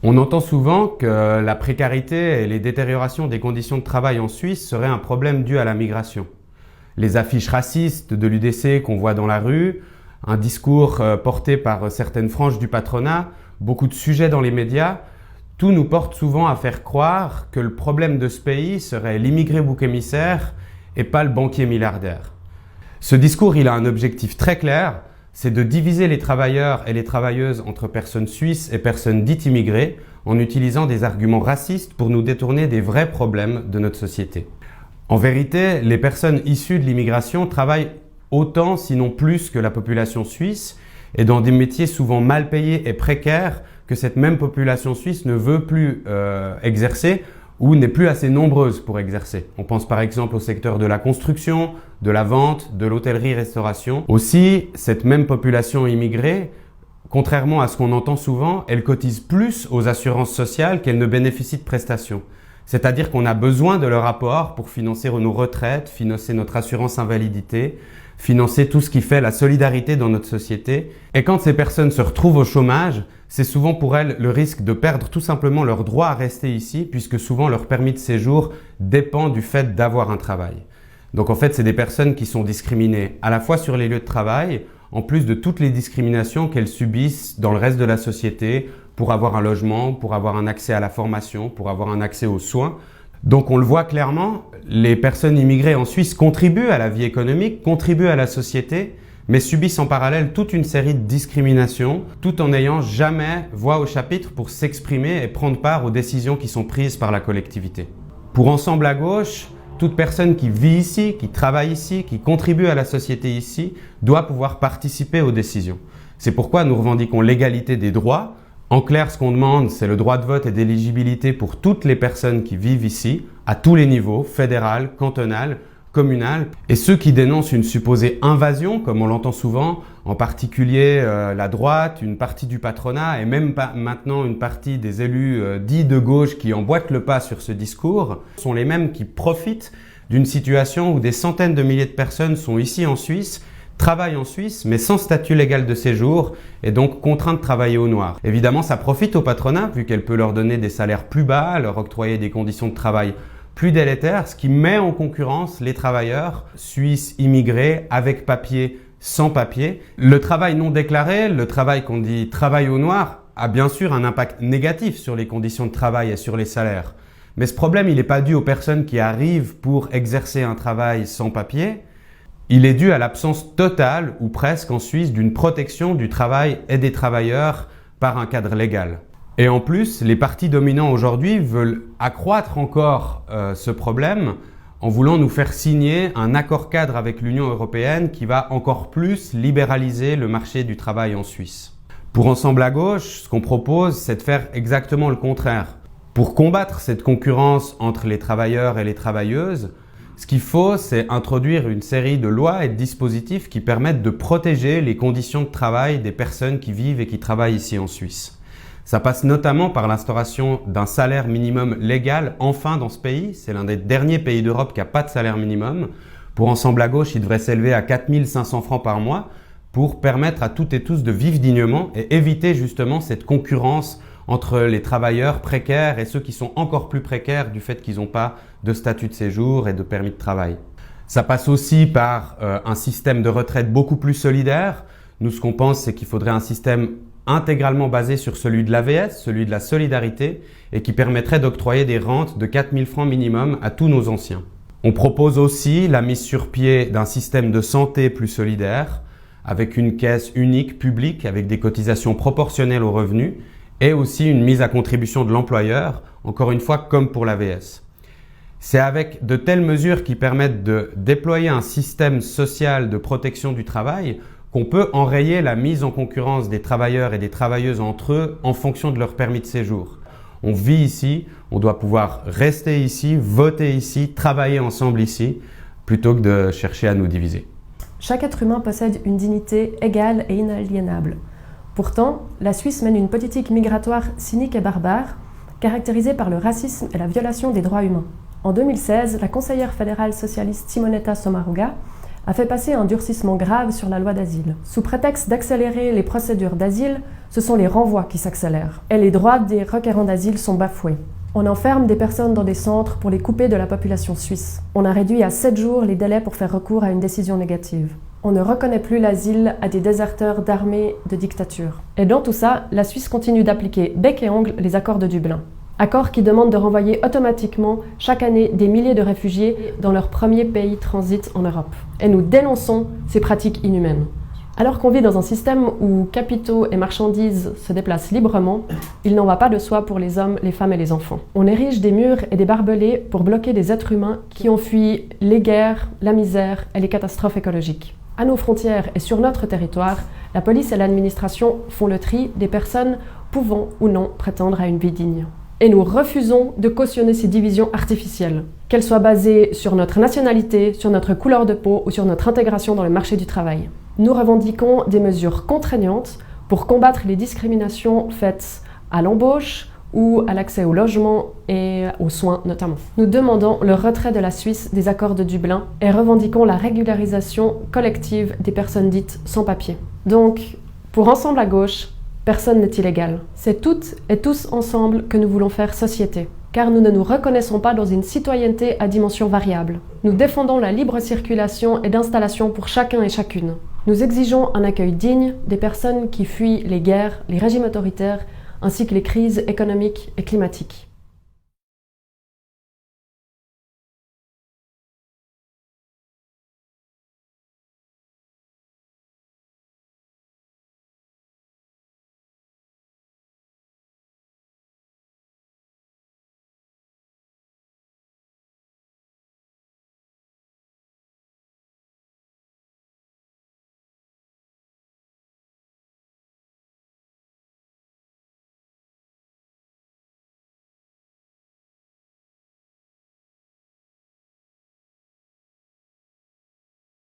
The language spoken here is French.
On entend souvent que la précarité et les détériorations des conditions de travail en Suisse seraient un problème dû à la migration. Les affiches racistes de l'UDC qu'on voit dans la rue, un discours porté par certaines franges du patronat, beaucoup de sujets dans les médias, tout nous porte souvent à faire croire que le problème de ce pays serait l'immigré bouc émissaire et pas le banquier milliardaire. Ce discours, il a un objectif très clair, c'est de diviser les travailleurs et les travailleuses entre personnes suisses et personnes dites immigrées en utilisant des arguments racistes pour nous détourner des vrais problèmes de notre société. En vérité, les personnes issues de l'immigration travaillent autant, sinon plus, que la population suisse et dans des métiers souvent mal payés et précaires que cette même population suisse ne veut plus exercer ou n'est plus assez nombreuse pour exercer. On pense par exemple au secteur de la construction, de la vente, de l'hôtellerie-restauration. Aussi, cette même population immigrée, contrairement à ce qu'on entend souvent, elle cotise plus aux assurances sociales qu'elle ne bénéficie de prestations. C'est-à-dire qu'on a besoin de leur apport pour financer nos retraites, financer notre assurance invalidité, financer tout ce qui fait la solidarité dans notre société. Et quand ces personnes se retrouvent au chômage, c'est souvent pour elles le risque de perdre tout simplement leur droit à rester ici, puisque souvent leur permis de séjour dépend du fait d'avoir un travail. Donc en fait, c'est des personnes qui sont discriminées à la fois sur les lieux de travail, en plus de toutes les discriminations qu'elles subissent dans le reste de la société pour avoir un logement, pour avoir un accès à la formation, pour avoir un accès aux soins. Donc on le voit clairement, les personnes immigrées en Suisse contribuent à la vie économique, contribuent à la société, mais subissent en parallèle toute une série de discriminations, tout en n'ayant jamais voix au chapitre pour s'exprimer et prendre part aux décisions qui sont prises par la collectivité. Pour Ensemble à gauche, toute personne qui vit ici, qui travaille ici, qui contribue à la société ici, doit pouvoir participer aux décisions. C'est pourquoi nous revendiquons l'égalité des droits. En clair, ce qu'on demande, c'est le droit de vote et d'éligibilité pour toutes les personnes qui vivent ici, à tous les niveaux, fédéral, cantonal, communal. Et ceux qui dénoncent une supposée invasion, comme on l'entend souvent, en particulier la droite, une partie du patronat et même maintenant une partie des élus dits de gauche qui emboîtent le pas sur ce discours, sont les mêmes qui profitent d'une situation où des centaines de milliers de personnes sont ici en Suisse, travaillent en Suisse, mais sans statut légal de séjour et donc contraints de travailler au noir. Évidemment, ça profite au patronat vu qu'elle peut leur donner des salaires plus bas, leur octroyer des conditions de travail plus délétères, ce qui met en concurrence les travailleurs suisses immigrés avec papier, sans papier. Le travail non déclaré, le travail qu'on dit travail au noir, a bien sûr un impact négatif sur les conditions de travail et sur les salaires. Mais ce problème, il n'est pas dû aux personnes qui arrivent pour exercer un travail sans papier. Il est dû à l'absence totale ou presque en Suisse d'une protection du travail et des travailleurs par un cadre légal. Et en plus, les partis dominants aujourd'hui veulent accroître encore ce problème en voulant nous faire signer un accord cadre avec l'Union européenne qui va encore plus libéraliser le marché du travail en Suisse. Pour Ensemble à gauche, ce qu'on propose, c'est de faire exactement le contraire. Pour combattre cette concurrence entre les travailleurs et les travailleuses, ce qu'il faut, c'est introduire une série de lois et de dispositifs qui permettent de protéger les conditions de travail des personnes qui vivent et qui travaillent ici en Suisse. Ça passe notamment par l'instauration d'un salaire minimum légal enfin dans ce pays. C'est l'un des derniers pays d'Europe qui n'a pas de salaire minimum. Pour Ensemble à gauche, il devrait s'élever à 4 500 francs par mois pour permettre à toutes et tous de vivre dignement et éviter justement cette concurrence entre les travailleurs précaires et ceux qui sont encore plus précaires du fait qu'ils n'ont pas de statut de séjour et de permis de travail. Ça passe aussi par un système de retraite beaucoup plus solidaire. Nous, ce qu'on pense, c'est qu'il faudrait un système intégralement basé sur celui de l'AVS, celui de la solidarité, et qui permettrait d'octroyer des rentes de 4 000 francs minimum à tous nos anciens. On propose aussi la mise sur pied d'un système de santé plus solidaire, avec une caisse unique publique, avec des cotisations proportionnelles aux revenus, et aussi une mise à contribution de l'employeur, encore une fois comme pour l'AVS. C'est avec de telles mesures qui permettent de déployer un système social de protection du travail qu'on peut enrayer la mise en concurrence des travailleurs et des travailleuses entre eux en fonction de leur permis de séjour. On vit ici, on doit pouvoir rester ici, voter ici, travailler ensemble ici, plutôt que de chercher à nous diviser. Chaque être humain possède une dignité égale et inaliénable. Pourtant, la Suisse mène une politique migratoire cynique et barbare, caractérisée par le racisme et la violation des droits humains. En 2016, la conseillère fédérale socialiste Simonetta Sommaruga a fait passer un durcissement grave sur la loi d'asile. Sous prétexte d'accélérer les procédures d'asile, ce sont les renvois qui s'accélèrent et les droits des requérants d'asile sont bafoués. On enferme des personnes dans des centres pour les couper de la population suisse. On a réduit à 7 jours les délais pour faire recours à une décision négative. On ne reconnaît plus l'asile à des déserteurs d'armées de dictature. Et dans tout ça, la Suisse continue d'appliquer bec et ongle les accords de Dublin. Accords qui demandent de renvoyer automatiquement chaque année des milliers de réfugiés dans leur premier pays transit en Europe. Et nous dénonçons ces pratiques inhumaines. Alors qu'on vit dans un système où capitaux et marchandises se déplacent librement, il n'en va pas de soi pour les hommes, les femmes et les enfants. On érige des murs et des barbelés pour bloquer des êtres humains qui ont fui les guerres, la misère et les catastrophes écologiques. À nos frontières et sur notre territoire, la police et l'administration font le tri des personnes pouvant ou non prétendre à une vie digne. Et nous refusons de cautionner ces divisions artificielles, qu'elles soient basées sur notre nationalité, sur notre couleur de peau ou sur notre intégration dans le marché du travail. Nous revendiquons des mesures contraignantes pour combattre les discriminations faites à l'embauche ou à l'accès au logement et aux soins notamment. Nous demandons le retrait de la Suisse des accords de Dublin et revendiquons la régularisation collective des personnes dites sans papier. Donc, pour Ensemble à gauche, personne n'est illégal. C'est toutes et tous ensemble que nous voulons faire société, car nous ne nous reconnaissons pas dans une citoyenneté à dimension variable. Nous défendons la libre circulation et d'installation pour chacun et chacune. Nous exigeons un accueil digne des personnes qui fuient les guerres, les régimes autoritaires, ainsi que les crises économiques et climatiques.